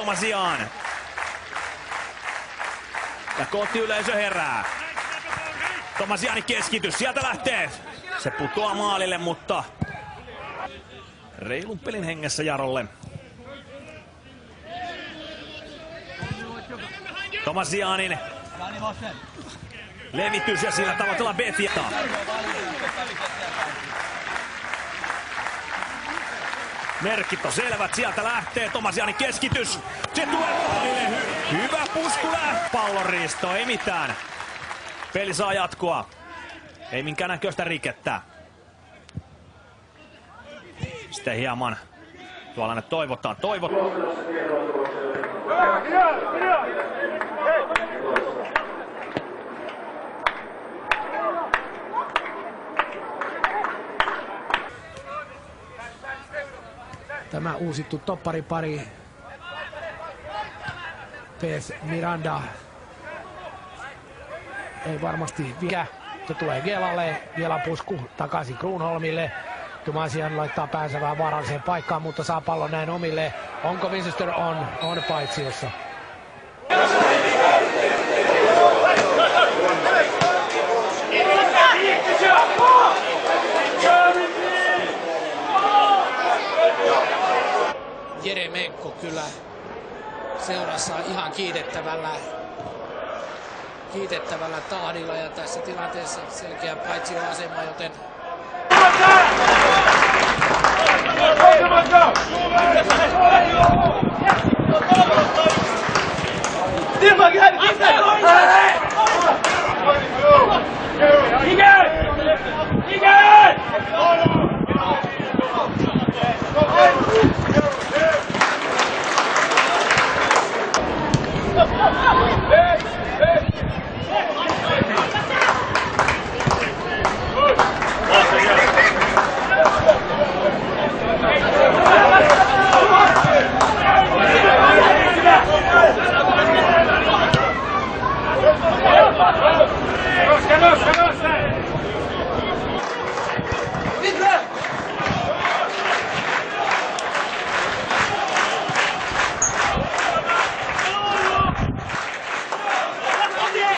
Tomasian. Ja kotiyleisö herää. Tomasianin keskitys, sieltä lähtee. Se putoaa maalille, mutta reilun pelin hengessä Jarolle. Tomasianin levitys ja sillä tavoitellaan Betiata. Merkit on selvät, sieltä lähtee Tomasianin keskitys. Se tulee maalille. Hyvä pusku lähtee. Pallonriisto, ei mitään. Peli saa jatkoa. Ei minkään näköistä rikettä. Sitten hieman tuollainen toivotaan. Tämä uusittu topparipari PS Miranda ei varmasti vielä. Se tulee Gelalle, Gelan pusku takaisin Kruunholmille. Tomasian laittaa päänsä vähän vaaralliseen paikkaan, mutta saa pallon näin omille. Onko Winchester on paitsiossa? Jeremenko kyllä seurassa ihan kiitettävällä tahdilla ja tässä tilanteessa selkeä paitsioasema, joten